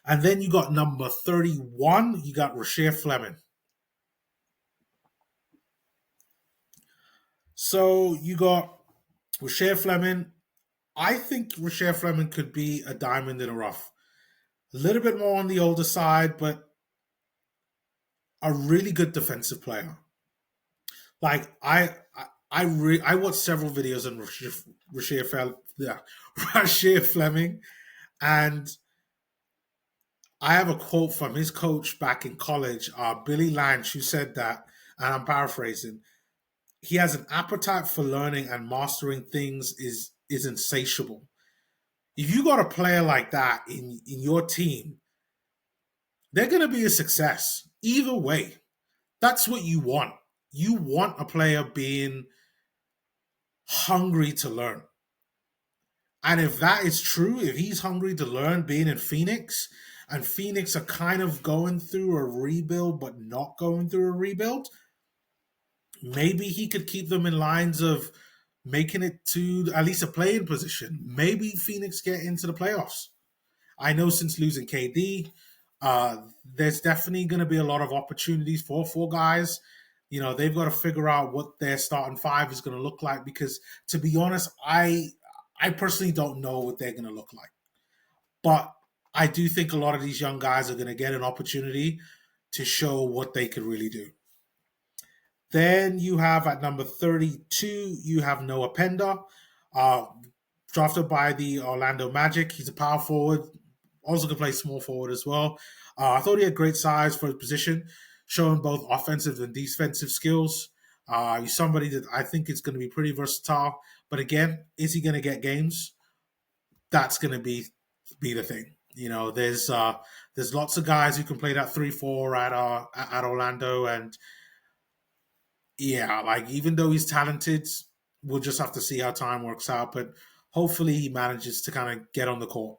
And then you got number 31, you got Rasheer Fleming. So you got Rasheer Fleming. I think Rasheer Fleming could be a diamond in the rough. A little bit more on the older side, but a really good defensive player. Like I watched several videos on yeah, Rasheer Fleming, and I have a quote from his coach back in college, Billy Lange, who said that, and I'm paraphrasing. He has an appetite for learning and mastering things is insatiable. If you got a player like that in your team, they're going to be a success either way. That's what you want. You want a player being hungry to learn. And if that is true, if he's hungry to learn being in Phoenix, and Phoenix are kind of going through a rebuild, but not going through a rebuild, maybe he could keep them in lines of making it to at least a playing position. Maybe Phoenix get into the playoffs. I know since losing KD, there's definitely going to be a lot of opportunities for four guys. You know, they've got to figure out what their starting five is going to look like because, to be honest, I personally don't know what they're going to look like. But I do think a lot of these young guys are going to get an opportunity to show what they could really do. Then you have at number 32, you have Noah Pender, uh, drafted by the Orlando Magic. He's a power forward, also can play small forward as well. I thought he had great size for his position, showing both offensive and defensive skills. He's somebody that I think is going to be pretty versatile. But again, is he going to get games? That's going to be the thing. You know, there's lots of guys who can play that 3-4 at Orlando, and yeah, like even though he's talented, we'll just have to see how time works out. But hopefully, he manages to kind of get on the court.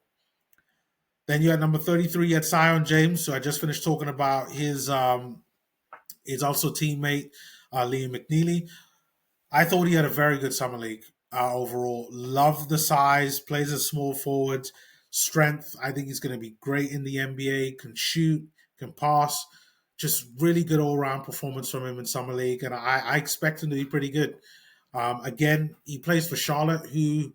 Then you had number 33, you had Zion James. So I just finished talking about his also teammate, Liam McNeely. I thought he had a very good summer league overall. Love the size, plays a small forward, strength. I think he's going to be great in the NBA, can shoot, can pass. Just really good all round performance from him in summer league. And I expect him to be pretty good. Again, he plays for Charlotte, who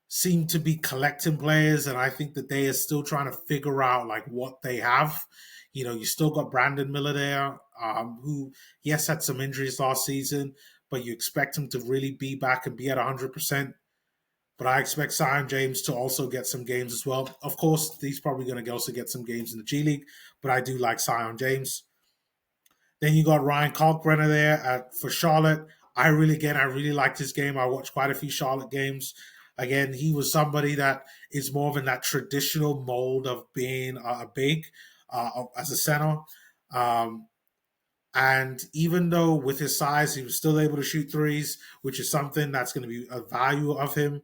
seem to be collecting players, and I think that they are still trying to figure out like what they have. You know, you still got Brandon Miller there, who yes had some injuries last season, but you expect him to really be back and be at 100%. But I expect Zion James to also get some games as well. Of course, he's probably going to also get some games in the G League, but I do like Zion James. Then you got Ryan Kalkbrenner there for Charlotte. I really liked his game. I watched quite a few Charlotte games. Again, he was somebody that is more of in that traditional mold of being a big as a center. Um, and even though with his size, he was still able to shoot threes, which is something that's going to be a value of him.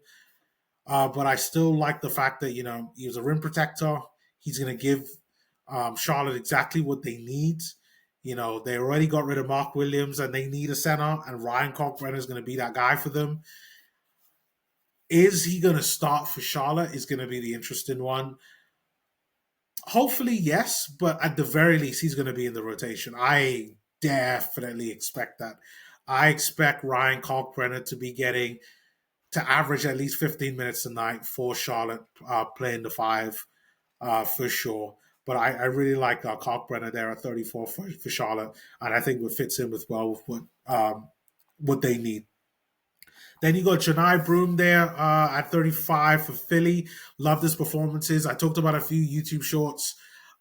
But I still like the fact that, you know, he was a rim protector. He's going to give Charlotte exactly what they need. You know, they already got rid of Mark Williams and they need a center, and Ryan Kalkbrenner is going to be that guy for them. Is he going to start for Charlotte? Is going to be the interesting one. Hopefully, yes, but at the very least, he's going to be in the rotation. I definitely expect that. I expect Ryan Kalkbrenner to be getting to average at least 15 minutes a night for Charlotte, playing the five for sure. But I really like Kalkbrenner there at 34 for Charlotte, and I think it fits in with well with what they need. Then you got Janai Broom there at 35 for Philly. Love his performances. I talked about a few YouTube shorts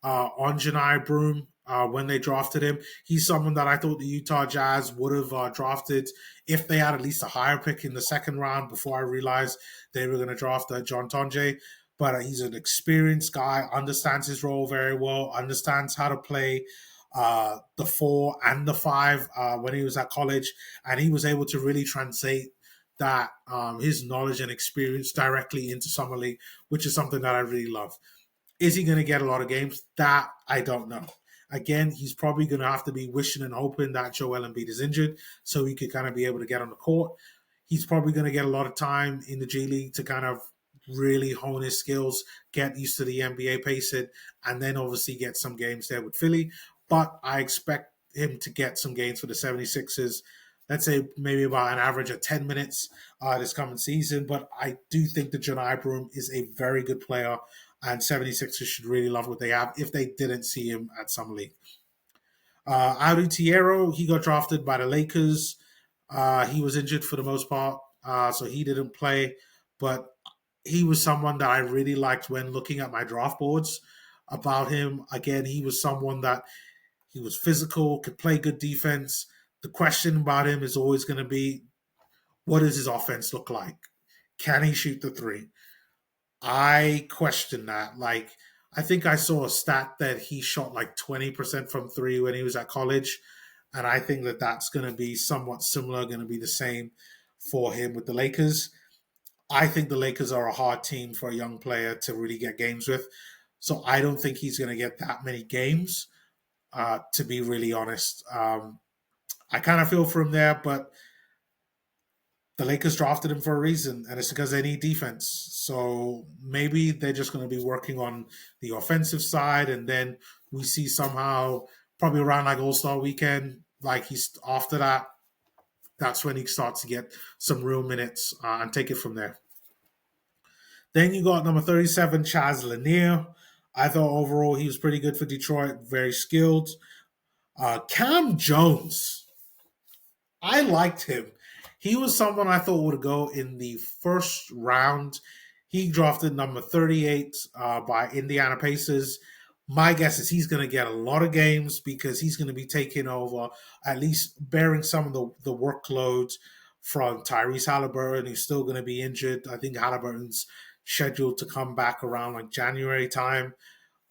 on Janai Broom when they drafted him. He's someone that I thought the Utah Jazz would have drafted if they had at least a higher pick in the second round before I realized they were going to draft John Tonje. But he's an experienced guy, understands his role very well, understands how to play the 4 and the 5 when he was at college. And he was able to really translate that his knowledge and experience directly into summer league, which is something that I really love. Is he going to get a lot of games? That I don't know. Again, he's probably going to have to be wishing and hoping that Joel Embiid is injured so he could kind of be able to get on the court. He's probably going to get a lot of time in the G League to kind of really hone his skills, get used to the NBA pacing, and then obviously get some games there with Philly. But I expect him to get some games for the 76ers. Let's say maybe about an average of 10 minutes this coming season. But I do think that Janai Broom is a very good player, and 76ers should really love what they have if they didn't see him at Summer League. Audi Tierro, he got drafted by the Lakers. He was injured for the most part, so he didn't play. But he was someone that I really liked when looking at my draft boards about him. Again, he was someone that he was physical, could play good defense. The question about him is always going to be, what does his offense look like? Can he shoot the three? I question that. Like, I think I saw a stat that he shot like 20% from three when he was at college. And I think that that's going to be somewhat similar, going to be the same for him with the Lakers. I think the Lakers are a hard team for a young player to really get games with. So I don't think he's going to get that many games, to be really honest. I kind of feel for him there, but the Lakers drafted him for a reason, and it's because they need defense. So maybe they're just going to be working on the offensive side, and then we see somehow, probably around like All Star weekend, like he's after that, that's when he starts to get some real minutes and take it from there. Then you got number 37, Chaz Lanier. I thought overall he was pretty good for Detroit, very skilled. Cam Jones, I liked him. He was someone I thought would go in the first round. He drafted number 38 by Indiana Pacers. My guess is he's going to get a lot of games because he's going to be taking over, at least bearing some of the workload from Tyrese Halliburton, who's still going to be injured. I think Halliburton's scheduled to come back around like January time.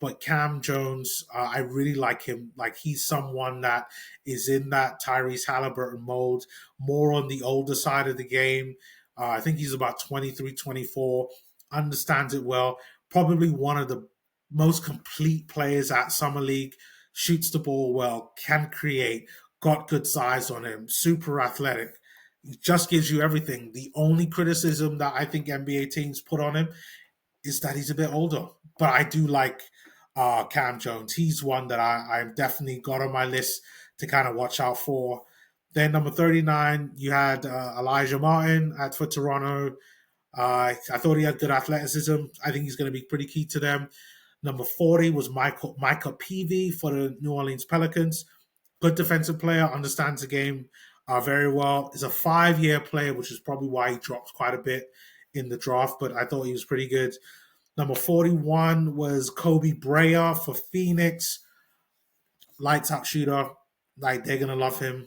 But Cam Jones, I really like him. Like he's someone that is in that Tyrese Halliburton mold, more on the older side of the game. I think he's about 23, 24, understands it well. Probably one of the most complete players at Summer League, shoots the ball well, can create, got good size on him, super athletic. He just gives you everything. The only criticism that I think NBA teams put on him is that he's a bit older. But I do like Cam Jones. He's one that I've definitely got on my list to kind of watch out for. Then number 39, you had Elijah Martin for Toronto. I thought he had good athleticism. I think he's going to be pretty key to them. Number 40 was Micah Peavy for the New Orleans Pelicans. Good defensive player, understands the game very well. Is a 5-year player, which is probably why he dropped quite a bit in the draft, but I thought he was pretty good. Number 41 was Kobe Brea for Phoenix. Lights out shooter. Like, they're going to love him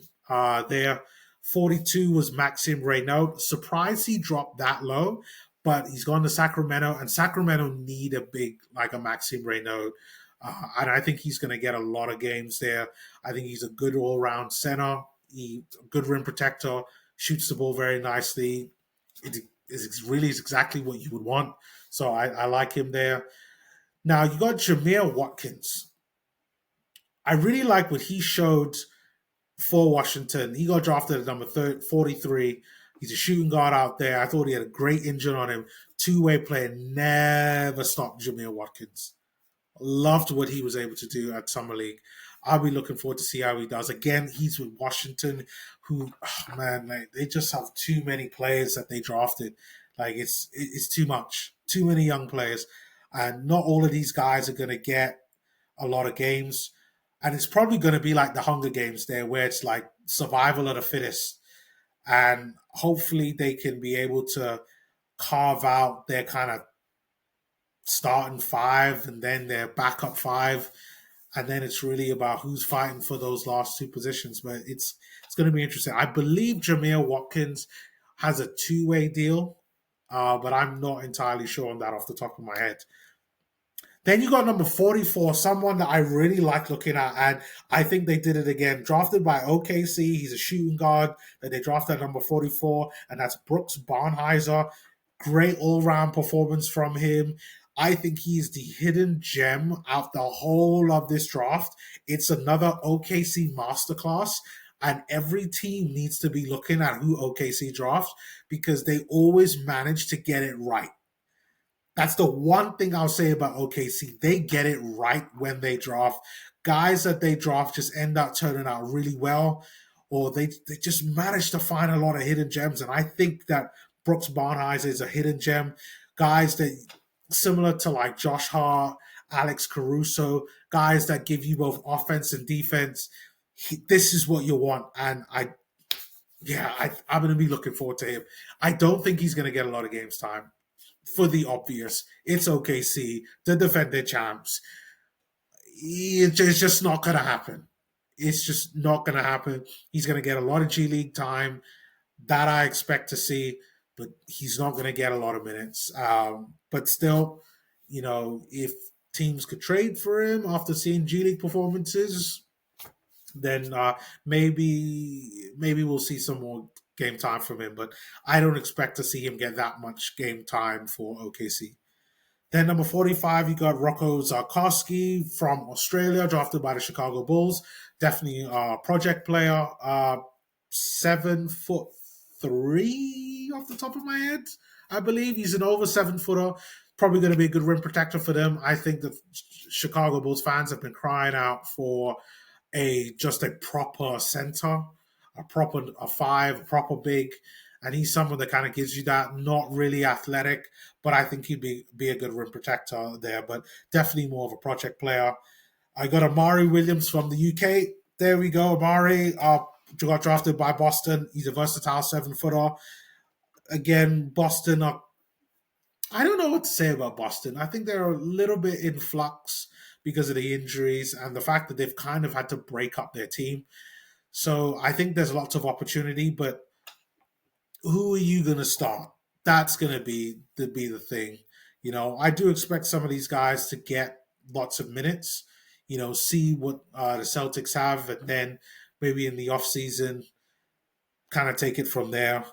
there. 42 was Maxim Reynaud. Surprised he dropped that low, but he's gone to Sacramento, and Sacramento need a big, like a Maxim Reynaud. And I think he's going to get a lot of games there. I think he's a good all-round center. He good rim protector, shoots the ball very nicely. It is really exactly what you would want. So I like him there. Now you got Jameer Watkins. I really like what he showed for Washington. He got drafted at number 43. He's a shooting guard out there. I thought he had a great engine on him. Two-way player, never stopped Jameer Watkins. Loved what he was able to do at Summer League. I'll be looking forward to see how he does. Again, he's with Washington, who, oh man, like, they just have too many players that they drafted. Like it's too much, too many young players, and not all of these guys are going to get a lot of games. And it's probably going to be like the Hunger Games there, where it's like survival of the fittest, and hopefully they can be able to carve out their kind of starting five and then their backup five, and then it's really about who's fighting for those last two positions. But it's going to be interesting. I believe Jameer Watkins has a two-way deal, but I'm not entirely sure on that off the top of my head. Then you got number 44, someone that I really like looking at, and I think they did it again. Drafted by OKC, he's a shooting guard that they drafted at number 44, and that's Brooks Barnhizer. Great all-round performance from him. I think he's the hidden gem out the whole of this draft. It's another OKC masterclass, and every team needs to be looking at who OKC drafts because they always manage to get it right. That's the one thing I'll say about OKC. They get it right when they draft. Guys that they draft just end up turning out really well, or they just manage to find a lot of hidden gems. And I think that Brooks Barnheiser is a hidden gem. Guys that similar to like Josh Hart, Alex Caruso, guys that give you both offense and defense. This is what you want, and I'm going to be looking forward to him. I don't think he's going to get a lot of games time for the obvious. It's OKC, the defending champs. It's just not going to happen. It's just not going to happen. He's going to get a lot of G League time that I expect to see, but he's not going to get a lot of minutes. But still, if teams could trade for him after seeing G League performances, then maybe we'll see some more game time from him. But I don't expect to see him get that much game time for OKC. Then number 45, you got Rocco Zarkowski from Australia, drafted by the Chicago Bulls. Definitely a project player. 7'3" off the top of my head, I believe. He's an over 7-footer. Probably going to be a good rim protector for them. I think the Chicago Bulls fans have been crying out for a proper center, a five, a proper big, and he's someone that kind of gives you that. Not really athletic, but I think he'd be a good rim protector there. But definitely more of a project player. I got Amari Williams from the UK. There we go, Amari. Got drafted by Boston. He's a versatile 7-footer. Again, Boston are. I don't know what to say about Boston. I think they're a little bit in flux because of the injuries and the fact that they've kind of had to break up their team. So I think there's lots of opportunity, but who are you going to start? That's going to be the thing. I do expect some of these guys to get lots of minutes. See what the Celtics have, and then maybe in the off season, kind of take it from there.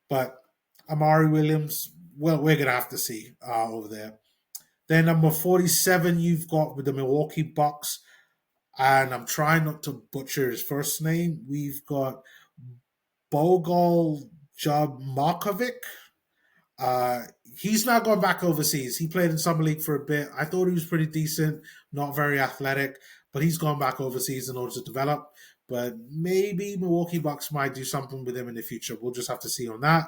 But Amari Williams, well, we're going to have to see over there. Then number 47, you've got with the Milwaukee Bucks, and I'm trying not to butcher his first name. We've got Bogol Jabmarkovic. He's not gone back overseas. He played in summer league for a bit. I thought he was pretty decent, not very athletic, but he's gone back overseas in order to develop. But maybe Milwaukee Bucks might do something with him in the future. We'll just have to see on that.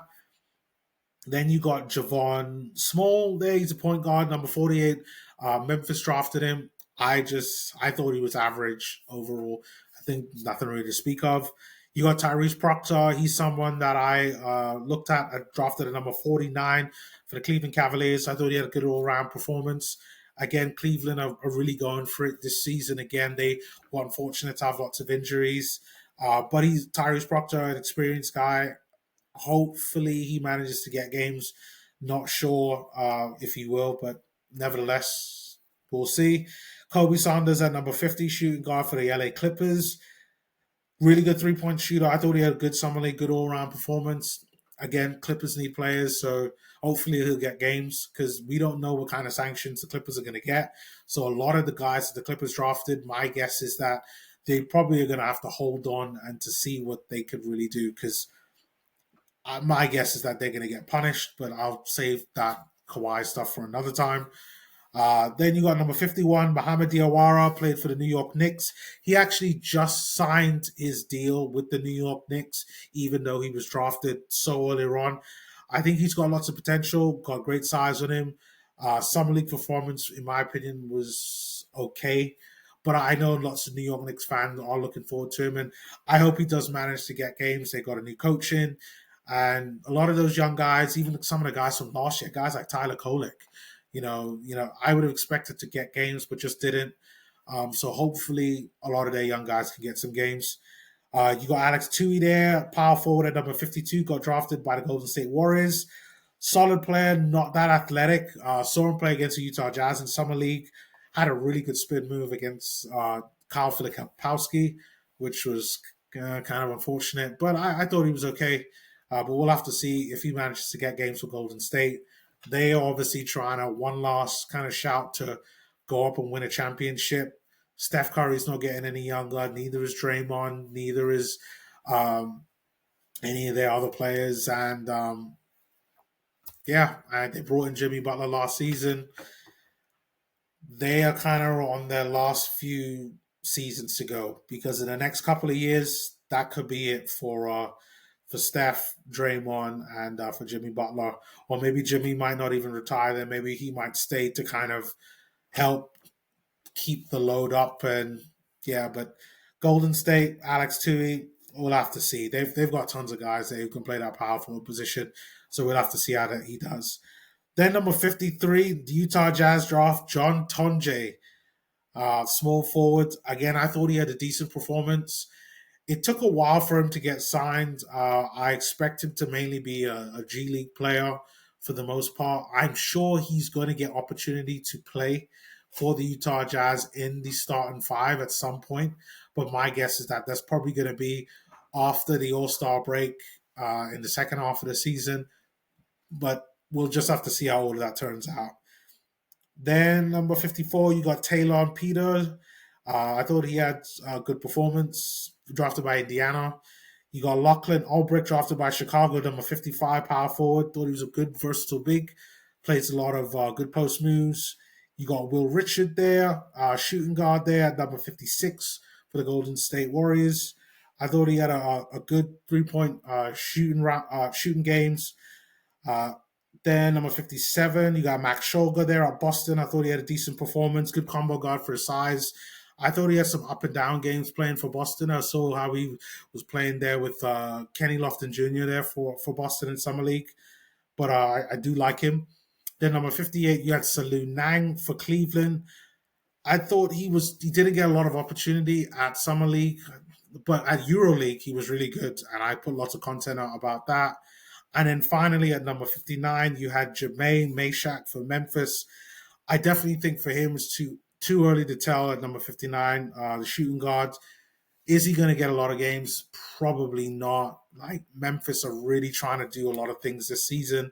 Then you got Javon Small. There, he's a point guard, number 48. Memphis drafted him. I thought he was average overall. I think nothing really to speak of. You got Tyrese Proctor. He's someone that I looked at. I drafted at number 49 for the Cleveland Cavaliers. I thought he had a good all-round performance. Again, Cleveland are really going for it this season. Again, they were unfortunate to have lots of injuries. But he's Tyrese Proctor, an experienced guy. Hopefully, he manages to get games. Not sure if he will, but nevertheless, we'll see. Kobe Saunders at number 50, shooting guard for the LA Clippers. Really good 3-point shooter. I thought he had a good summer league, good all round performance. Again, Clippers need players, so hopefully he'll get games because we don't know what kind of sanctions the Clippers are going to get. So a lot of the guys that the Clippers drafted, my guess is that they probably are going to have to hold on and to see what they could really do because my guess is that they're going to get punished, but I'll save that Kawhi stuff for another time. Then you got number 51, Mohamed Diawara, played for the New York Knicks. He actually just signed his deal with the New York Knicks, even though he was drafted so earlier on. I think he's got lots of potential, got great size on him. Summer League performance, in my opinion, was okay. But I know lots of New York Knicks fans are looking forward to him, and I hope he does manage to get games. They got a new coach in, and a lot of those young guys, even some of the guys from last year, guys like Tyler Kolek, I would have expected to get games, but just didn't. So hopefully, a lot of their young guys can get some games. You got Alex Tui there, power forward at number 52, got drafted by the Golden State Warriors. Solid player, not that athletic. Saw him play against the Utah Jazz in Summer League. Had a really good spin move against Kyle Filipowski, which was kind of unfortunate. But I thought he was okay. But we'll have to see if he manages to get games for Golden State. They are obviously trying to one last kind of shout to go up and win a championship. Steph Curry's not getting any younger. Neither is Draymond. Neither is any of their other players. And Yeah, and they brought in Jimmy Butler last season. They are kind of on their last few seasons to go because in the next couple of years, that could be it for Steph, Draymond, and for Jimmy Butler. Or maybe Jimmy might not even retire. Then maybe he might stay to kind of help keep the load up. And yeah, but Golden State, Alex Tui, we'll have to see. They've got tons of guys there who can play that power forward position. So we'll have to see how that he does. Then number 53, the Utah Jazz draft John Tonje, small forward. Again, I thought he had a decent performance. It took a while for him to get signed. I expect him to mainly be a G League player for the most part. I'm sure he's going to get opportunity to play for the Utah Jazz in the starting five at some point. But my guess is that that's probably going to be after the All Star break in the second half of the season. But we'll just have to see how all of that turns out. Then number 54, you got Taylor Peter. I thought he had a good performance, drafted by Indiana. You got Lachlan Ulbrich, drafted by Chicago, number 55, power forward. Thought he was a good, versatile big. Plays a lot of good post moves. You got Will Richard there, shooting guard there at number 56 for the Golden State Warriors. I thought he had a good 3 point shooting games. Uh, then number 57, you got Max Shulga there at Boston. I thought he had a decent performance, good combo guard for his size. I thought he had some up and down games playing for Boston. I saw how he was playing there with Kenny Lofton Jr. there for Boston in Summer League. But I do like him. Then number 58, you had Salou Nang for Cleveland. I thought he didn't get a lot of opportunity at Summer League, but at EuroLeague he was really good, and I put lots of content out about that. And then finally at number 59, you had Jermaine Meshack for Memphis. I definitely think for him it's too early to tell at number 59. The shooting guard, is he going to get a lot of games? Probably not. Like Memphis are really trying to do a lot of things this season,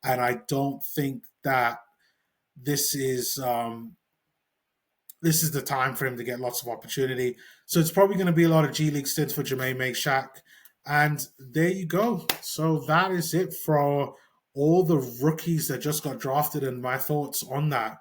and I don't think that this is this is the time for him to get lots of opportunity. So it's probably going to be a lot of G League stints for Jermaine Meshack. And there you go. So that is it for all the rookies that just got drafted and my thoughts on that.